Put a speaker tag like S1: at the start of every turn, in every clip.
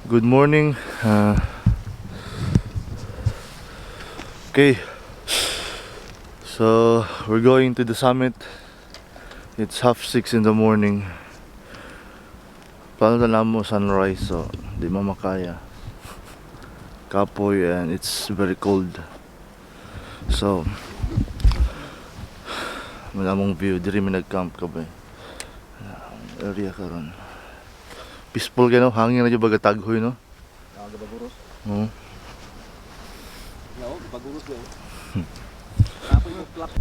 S1: Good morning. Okay, so we're going to the summit. It's 5:30 in the morning. Plano na mo sunrise, so di mo makaya. Kapoy and it's very cold. So, malamong view. Diri mi nag-camp ka ba? Area karon. Peaceful kayo, no? Hangin na dyan baga taghoy, no?
S2: Nagabagurus.
S1: Oo.
S2: Oo, bagurus daw. Tapos yung plak.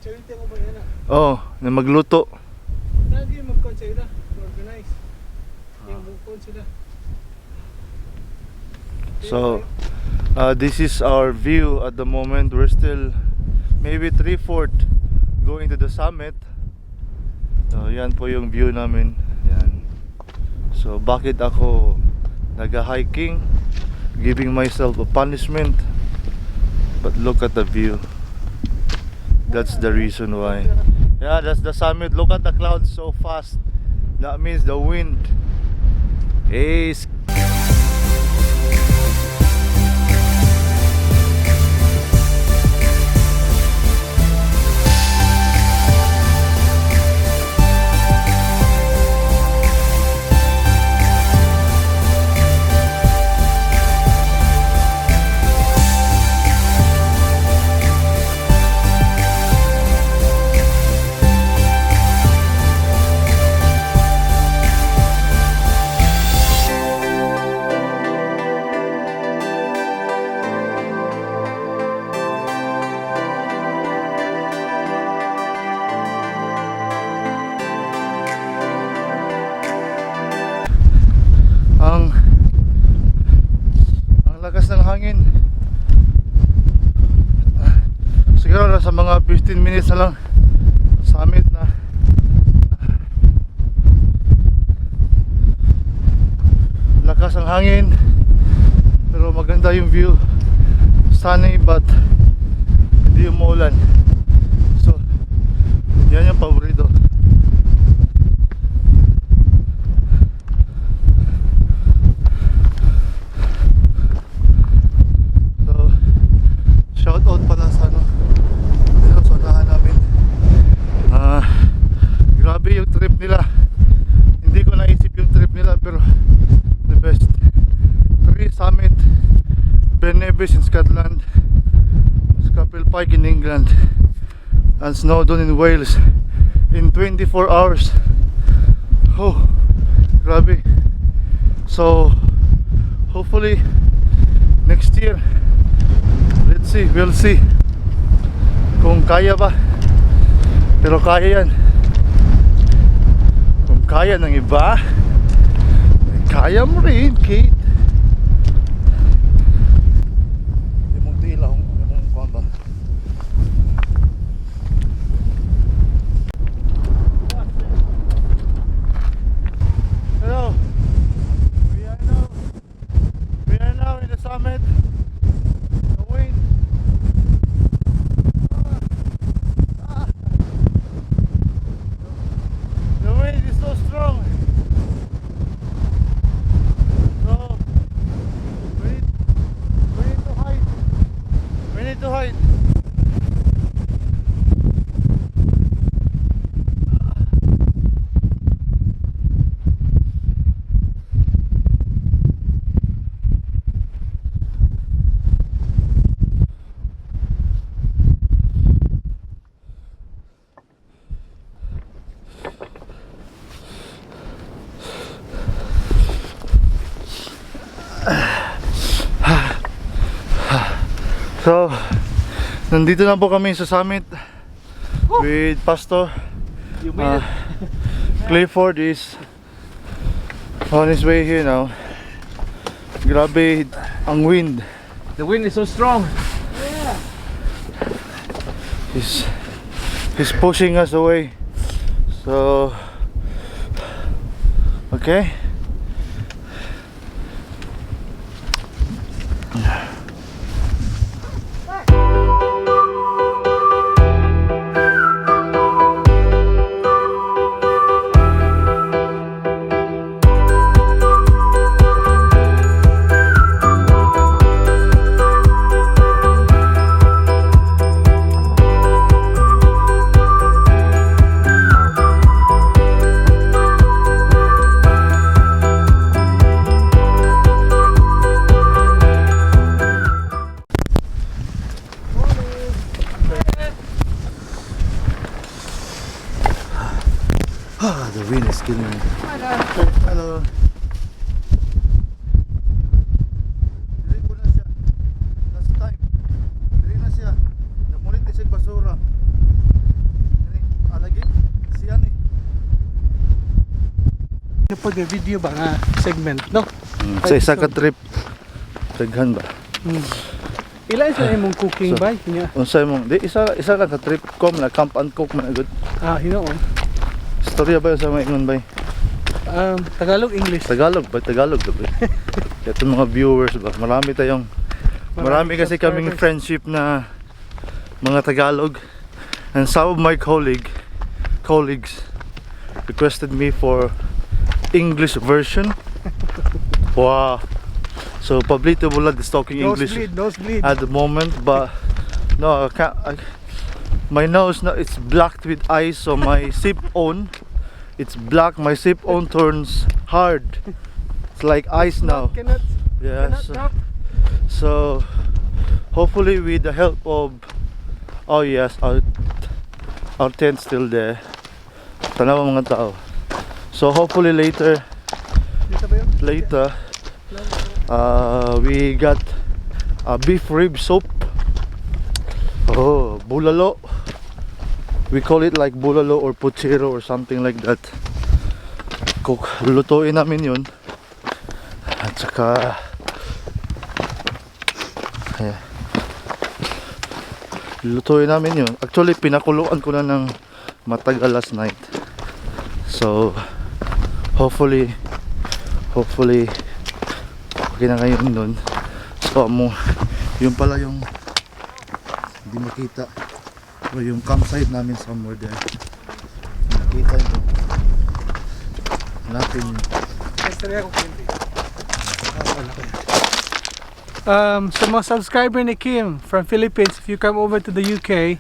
S2: Charity mo ba yan
S1: Oh, na magluto.
S2: Lagi mag-con sila, organize. Yung bukon sila.
S1: So, this is our view at the moment. We're still maybe 3/4 going to the summit. So, yan po yung view namin. Yan. So, bakit ako nag-hiking? Giving myself a punishment. But look at the view. That's the reason why. Yeah, that's the summit. Look at the clouds so fast. That means the wind is ang lakas ng hangin. Siguro nasa mga 15 minutes na lang summit na. Lakas ang hangin pero maganda yung view. Sunny but hindi umuulan. So yan yung paborito. Shout out pala sa sa unahan namin. Grabe yung trip nila. Hindi ko naisip yung trip nila pero the best. 3 Summit, Ben Nevis in Scotland, Scafell Pike in England, and Snowdon in Wales in 24 hours. Oh, grabe. So hopefully next year, let's see, we'll see kung kaya ba. Pero kaya yan. Kung kaya ng iba, kaya mo rin, Kate. Imong tila, imong kuhan ba? Hello. We are now in the summit. The wind. The wind is so strong. So, nandito na po kami sa summit with Pastor.
S2: You made it.
S1: Clifford is on his way here now. Grabe ang wind.
S2: The wind is so strong.
S1: He's pushing us away. So, okay. The wind is killing me. Hello. Dili po na siya. Last time. Dili na siya. Namulit ni siya basura. Alagi. Siya ni.
S2: Pag video ba nga segment, no?
S1: Sa isa ka trip. Taghan ba?
S2: Ilan sa imong cooking
S1: So,
S2: ba? Niya.
S1: Unsay mo? Di isa lang ka trip ko na camp and cook man agad.
S2: Hinoon.
S1: Storya ba yun sa mga ingon ba?
S2: Tagalog, English.
S1: Tagalog ba? Tagalog ba? Ito mga viewers ba? Marami kasi kaming friendship na mga Tagalog. And some of my colleagues requested me for English version. Wow. So Pablito Bulag is talking English
S2: Nosebleed.
S1: at the moment, but no, I can't. My nose now it's blocked with ice, so my sip on it's black. My sip on turns hard. It's like ice now.
S2: Cannot
S1: Yes.
S2: drop.
S1: So hopefully with the help of yes, our tent's still there. Tanaw mga tao. So hopefully later
S2: Dito ba yun?
S1: we got beef rib soup. Oh, bulalo. We call it like bulalo or puchero or something like that. Lutuin namin yun. At saka lutuin namin yun. Actually, pinakuluan ko na ng matagal last night. So, hopefully okay na ngayon nun. So, yun pala yung hindi makita. O yung campsite namin somewhere there. Makita nyo. Natin yun.
S2: So mga subscriber ni Kim from Philippines, if you come over to the UK,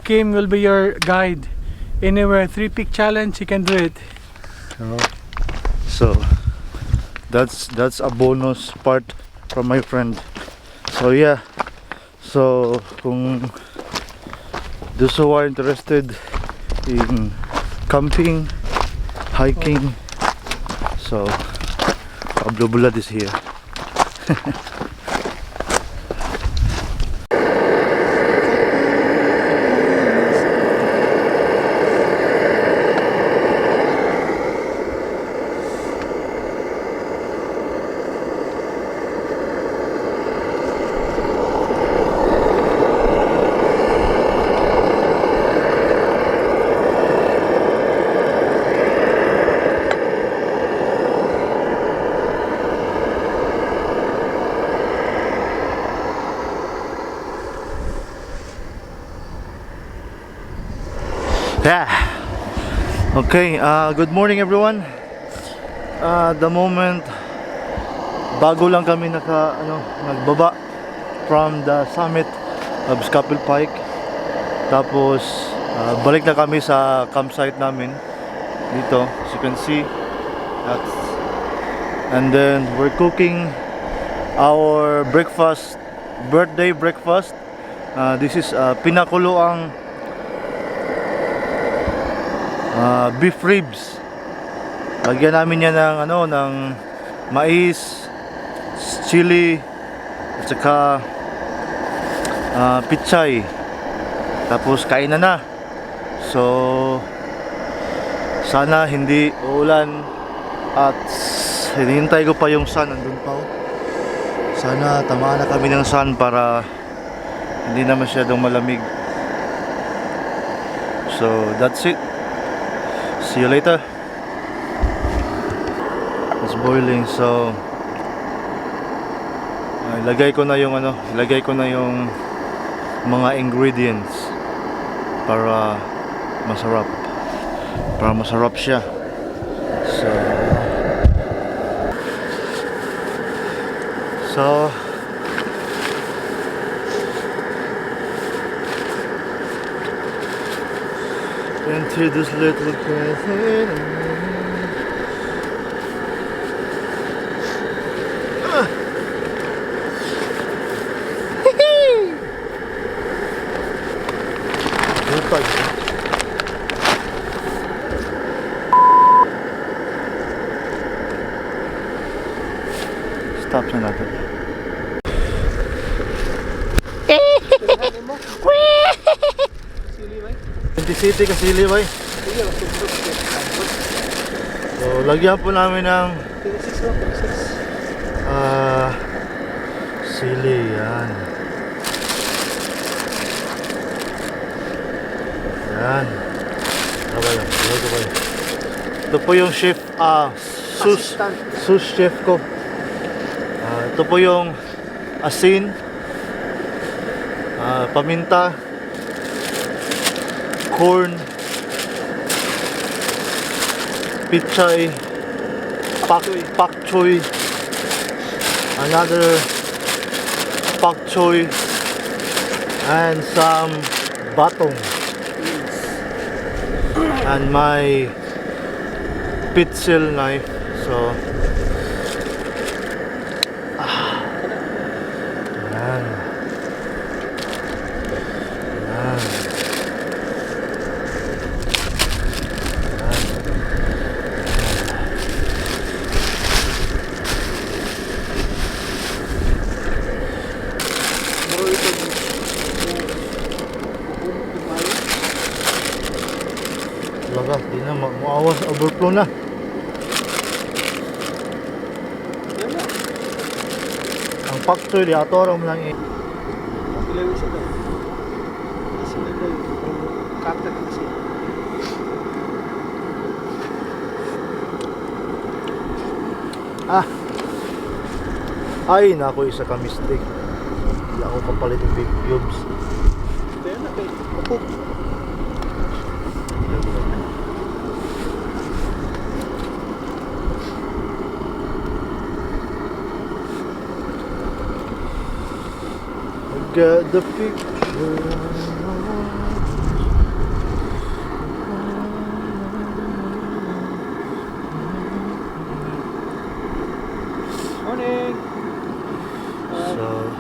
S2: Kim will be your guide. Anywhere 3-peak challenge, you can do it.
S1: So that's a bonus part from my friend. So yeah. So kung those who are interested in camping, hiking, so Pablo Bulad is here. Yeah. Okay, good morning everyone. The moment bago lang kami nagbaba from the summit of Scapel Pike. Tapos balik na kami sa campsite namin dito, as you can see. And then we're cooking our breakfast, birthday breakfast. This is pinakuloang beef ribs. Lagyan namin yan ng mais, chili at saka pichay. Tapos kain na. So sana hindi uulan at hinihintay ko pa yung sun, nandun pa oh. Sana tamaan na kami ng sun para hindi na masyadong malamig. So that's it. See you later. It's boiling, so ilagay ko na yung mga ingredients para masarap siya. So into this little container. Stop na natin. City kasili bay. So lagyan po namin ng sili yan. Yan. Ito po yung chef, sous chef ko. Ito po yung asin, paminta, corn, pichay, pak choy, another pak choy, and some batong, and my pitsil knife. So yan. Talaga, di na maawas, overflow na. Ang factory di ato ram lang eh. Ay nako, isa ka mistake. Hindi ako kapalit yung big cubes. Got the picture.
S2: Morning.
S1: So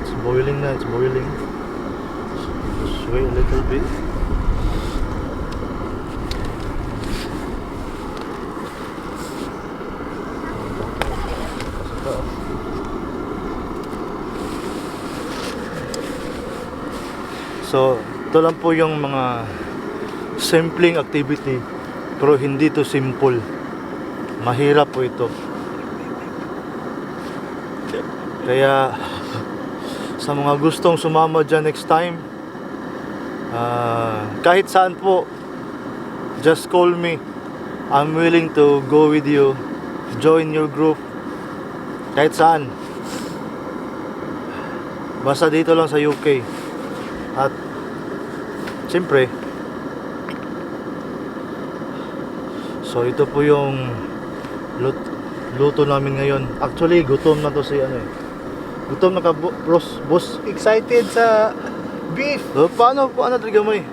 S1: it's boiling now. It's boiling. Just wait a little bit. So, ito lang po yung mga simpleng activity, pero hindi to simple. Mahirap po ito. Kaya sa mga gustong sumama dyan next time, kahit saan po, just call me. I'm willing to go with you, join your group, kahit saan. Basta dito lang sa UK. At siyempre, so ito po yung luto namin ngayon. Actually, gutom na to si ano eh. Gutom na ka boss.
S2: Excited sa beef.
S1: So, paano talaga mo eh?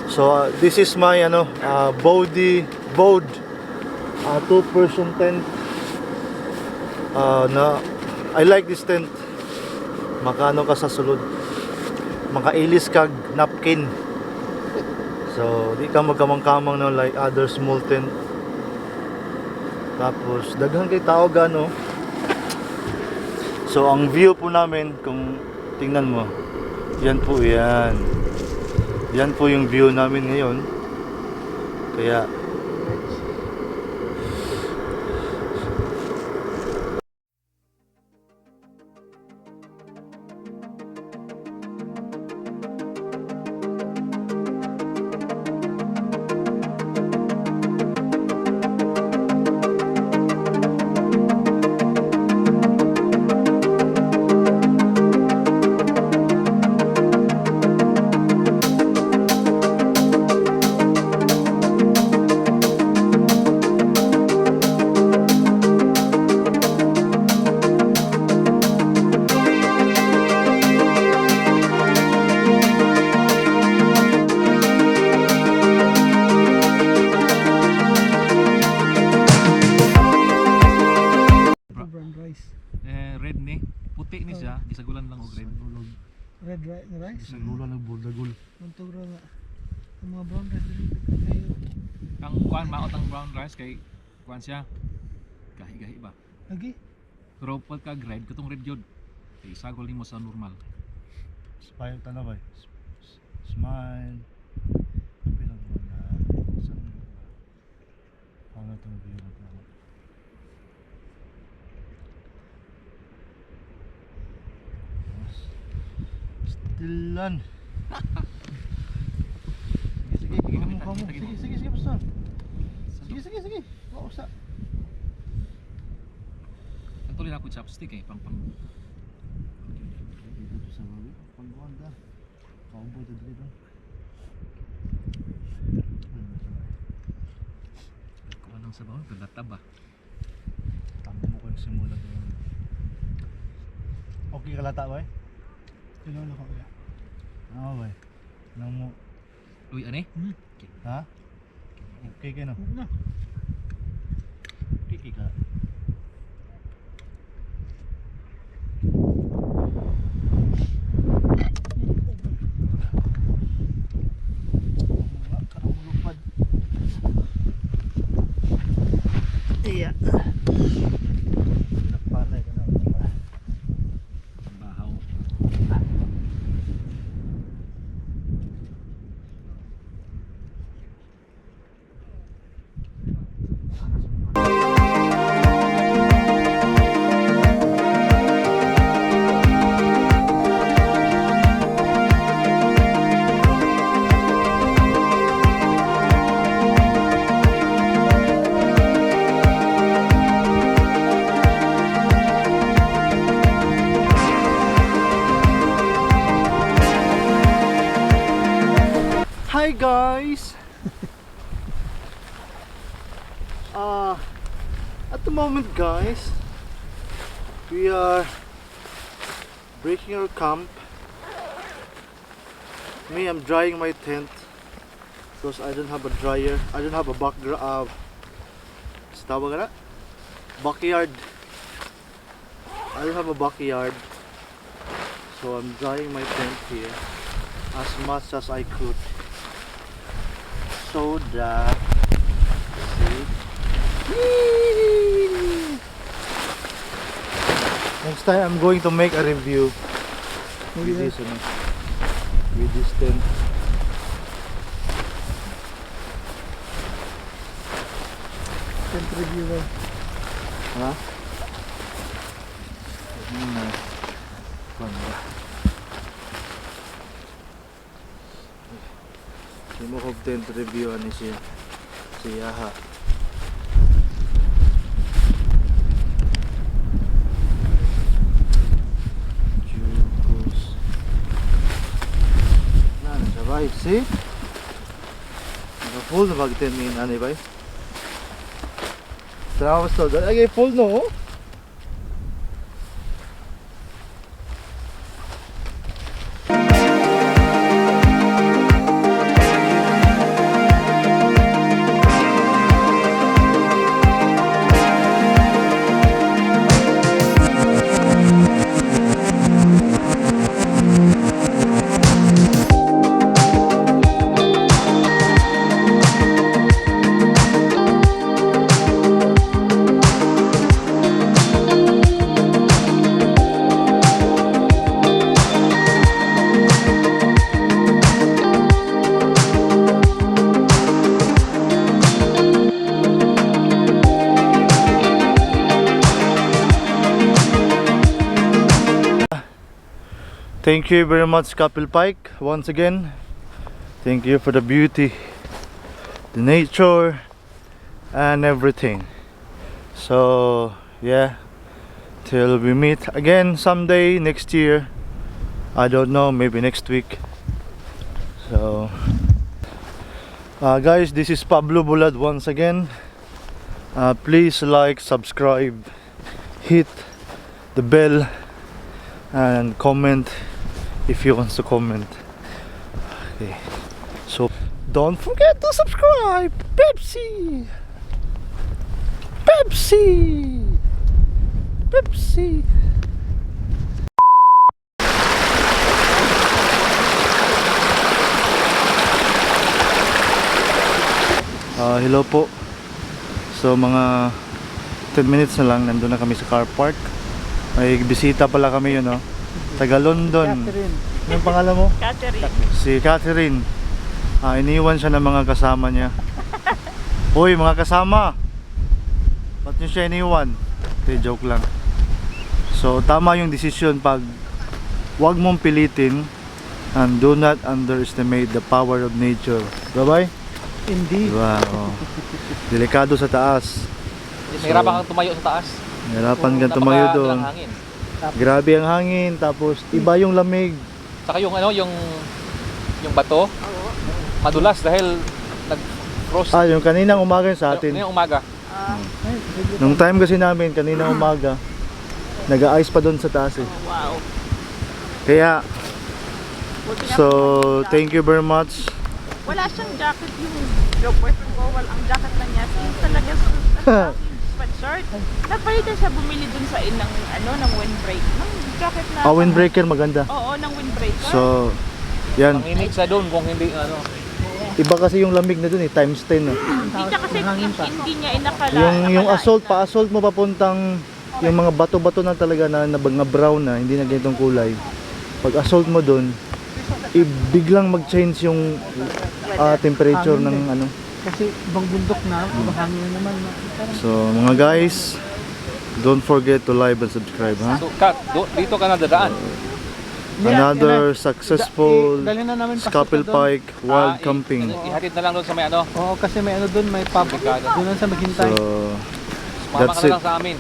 S1: So this is my bowed 2-person tent. I like this tent. Makano ka sa sulod, makailis kag napkin, so di ka magkamang-kamang na like other small tent. Tapos daghan kay tao gano. So ang view po namin, kung tingnan mo, yan po yan. Yan po yung view namin ngayon. Kaya
S2: Brown rice.
S3: Red ni, puti ni siya, gisagulan lang og red.
S2: Red rice.
S1: Sagulan ng burdagol.
S2: Untog ra nga. Ang mga brown rice dili kayo.
S3: Ang kuan maot ang brown rice kay kuan siya. Gahi-gahi ba?
S2: Lagi.
S3: Pero pagka red katong red jud. Kay sagol nimo sa normal.
S1: Smile ta na ba? Smile. Bilang mo na isang ano itong view na ito. Stilan. Sige, sige, mukha mo. Sige, sige, sige, basta. Sige, sige, sige. Pausa.
S3: Ang tuloy na ako chopstick eh, pang
S1: Dito sa bawi. Pagbuhan ka. Kaubo ito dito.
S3: kuan ang sabaw, galata ba?
S1: Tama mo ko yung simula doon. Okay ka lata ba?
S2: Tulo na ko ya.
S1: Oo ba? Nang mo.
S3: Uy, ani?
S1: Ha? Okay ka no?
S2: Na.
S1: Okay ka. Wala ka nang mulupad. Iya. Napanay ka na.
S3: Bahaw.
S1: Hi guys! At the moment guys, we are breaking our camp. Me, I'm drying my tent because I don't have a dryer. I don't have a backyard. I don't have a backyard, so I'm drying my tent here as much as I could. So that next time I'm going to make a review with this tent.
S2: Tent reviewer.
S1: Huh? Hindi mo kong tent review ani siya ha. Jukos. Sabay, see? Naka-full na mag-tent ni nanay bay. Trawas to. Ay, full no? Thank you very much, Kapil Pike, once again. Thank you for the beauty, the nature, and everything. So, yeah, till we meet again someday next year. I don't know, maybe next week. So, guys, this is Pablo Bulad once again. Please like, subscribe, hit the bell, and comment if you want to comment. Okay, so don't forget to subscribe. Pepsi, Pepsi, Pepsi. Hello po. So mga 10 minutes na lang nandun na kami sa car park. May bisita pala kami yun, no? Taga London.
S2: Catherine.
S1: Anong pangalan mo?
S4: Catherine.
S1: Si Catherine. Iniwan siya ng mga kasama niya. Uy, mga kasama! Ba't niyo siya iniwan? Okay, joke lang. So, tama yung decision pag wag mong pilitin and do not underestimate the power of nature. Bye-bye?
S2: Indeed.
S1: Diba? Oh. Delikado sa taas.
S3: Mahirapan kang tumayo sa taas.
S1: Hirapan kang tumayo doon.
S3: Napakadalang hangin.
S1: Grabe ang hangin, tapos iba yung lamig.
S3: Saka yung ano, yung bato, madulas dahil nag-frost.
S1: Yung kaninang umaga yun sa atin.
S3: Ngayong umaga.
S1: Nung time kasi namin, kaninang umaga, nag-a-ice pa doon sa taas eh.
S4: Wow.
S1: Kaya,
S4: Buti nga
S1: so,
S4: po,
S1: thank you very much.
S4: wala siyang jacket yung boyfriend ko. Ang jacket na niya. Yung talaga sweatshirt. Napalitan siya bumili dun sa ng ng windbreak. Ng jacket na.
S1: Windbreaker maganda.
S4: Oo, ng windbreaker.
S1: So, yan.
S3: Ang init sa doon kung hindi ano.
S1: Iba kasi yung lamig na doon eh, times 10 eh.
S4: Hindi niya kasi hindi niya inakala.
S1: Yung assault, pa-assault mo papuntang yung mga bato-bato na talaga na mga brown na, hindi na ganitong kulay. Pag assault mo doon, biglang mag-change yung temperature ng ano.
S2: Kasi ibang bundok na, ibang hangin na naman.
S1: So, mga guys, don't forget to like and subscribe, ha?
S3: So, Kat, dito ka na dadaan.
S1: Another successful
S2: Dali na namin
S1: Scapel Pike wild camping.
S3: Ihatid na lang doon sa may ano.
S2: Oo, kasi may ano doon, may pub. Doon sa maghintay.
S1: So,
S3: Mama
S1: that's
S3: ka na
S1: it.
S3: lang sa amin.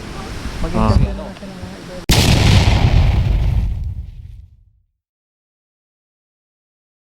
S2: Maghintay ka na.